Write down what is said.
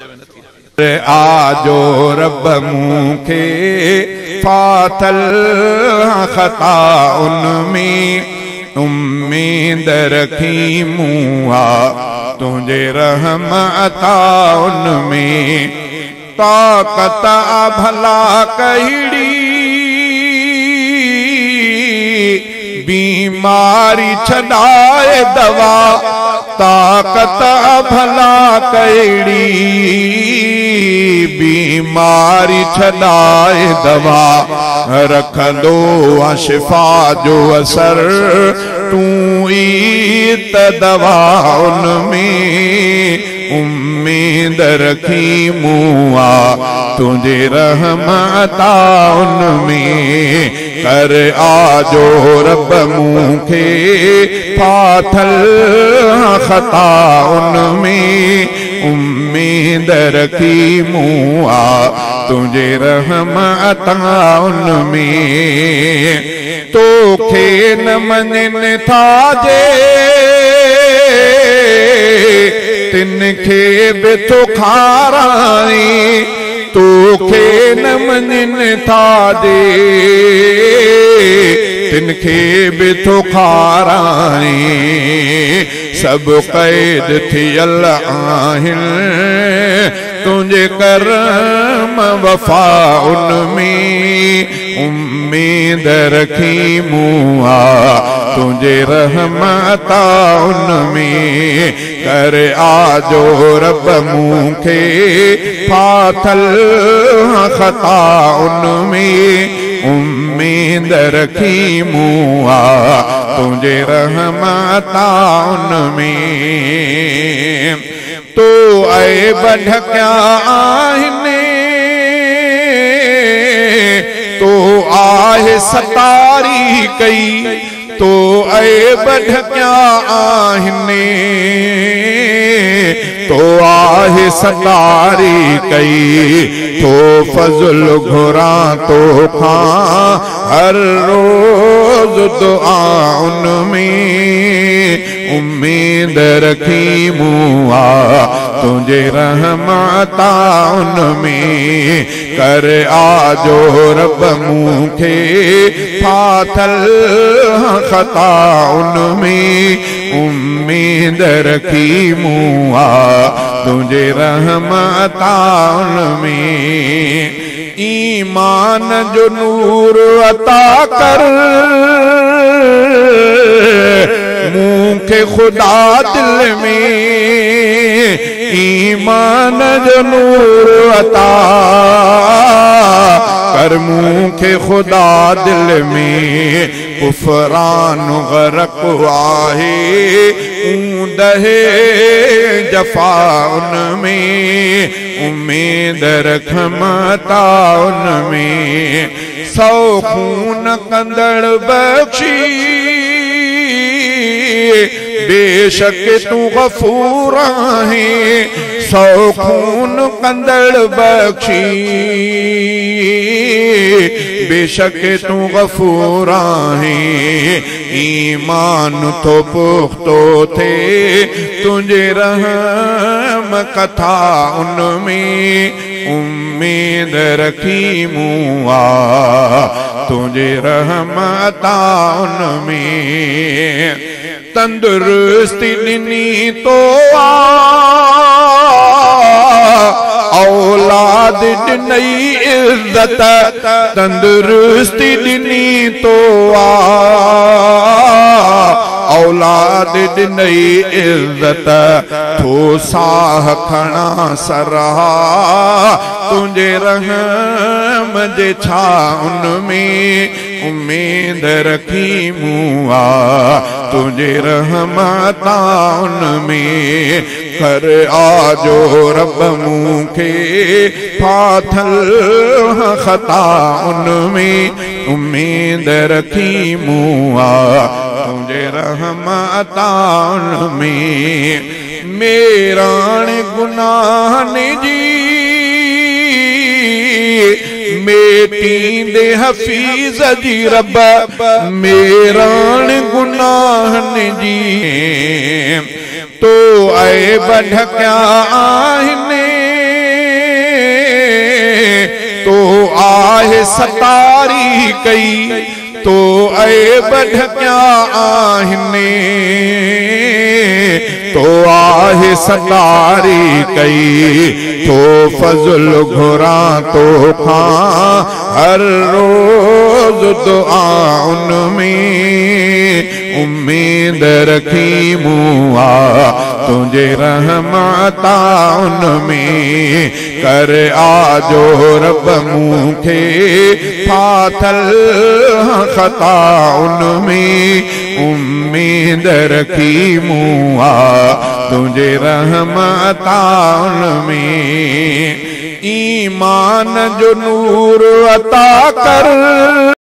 आजो रब मूंखे फाथल ख़ता उनमें उम्मीद रखी मूं तुझे रहमता उनमें ताक़त भला कहिड़ी बीमारी छॾाए दवा ताक़त भला कहिड़ी बीमारी छॾाए दवा रखंदो आ शिफ़ा जो असर तूं ई त दवा उनमें उम्मीद रखी मूं तुझे रहमता उनमें कर आजो रब मूंखे फाथल ख़ता उनमें उम्मीद रखी मूं तुझे रहमता उनमें तोखे न मञनि था जे तिनखे बि तो खाराई तोखे न मञनि था जे तिनखे बि तो खाराई सभु क़ैद थियल आहिनि तुझे करम वफ़ा उनमें उम्मीद रखी मूं तुझे रहमता उनमें कर आजो रब मूंखे फाथल ख़ता उनमें उम्मीद रखी मूं तुझे रहमता उनमें तो ऐब ढकिया आहिनि तो आहे सतारी कई तो ऐब ढकिया आहिनि तो आहे सतारी कई तो फज़ल घुरा तो खां हर रोज दुआ उनमें उम्मीद रखी मूं तुझे रहमता उनमें कर आजो रब मूंखे फाथल ख़ता उनमें उम्मीद रखी मूं तुझे रहमता उनमें ईमान जो नूर अता कर मूंखे खुदा दिल में ईमान जो नूर अता कर मूंखे खुदा दिल में कुफरान गरक आहे ऊंदहे जफा उनमें उम्मीद रखमता उनमें सौ खून कंदड़ बख्शी बेशक तू गफूर आहे सौ खून कंदड़ बख्शी बेशक तू गफूर आहे ईमान तो पुख्तो थे तुझे रहम कथा उनमें उम्मीद रखी मूं तुझे रहमता उनमें तंदुरुस्ती ॾिनी तो औलाद ॾिनई इज़्ज़त तंदुरुस्ती ॾिनी तो औलाद ॾिनई इज़्ज़त थो साह खणा सरहा तुझे रहम जे छा उनमें उम्मीद रखी मूं तुझे रहमता उनमें कर आजो रब मूंखे फाथल ख़ता उनमें उम्मीद रखी मूं तुझे रहमता उनमें मेराण गुनाहन जी मेटींदे हफीज़ जी रब मेराण गुनाहन जी तो ऐब ढकिया आहिनि सतारी कई तो ऐब ढकिया आहिने तो आहे सतारी कई तो फज़ल घुरा तो खां हर रोज दुआ उनमें उम्मीद रखी मुआ तुझे रहमता उनमें कर आजो रब मूंखे फाथल खता उनमें उम्मीद रखी मुआ तुझे रहमता उनमें ईमान जो नूर अता कर।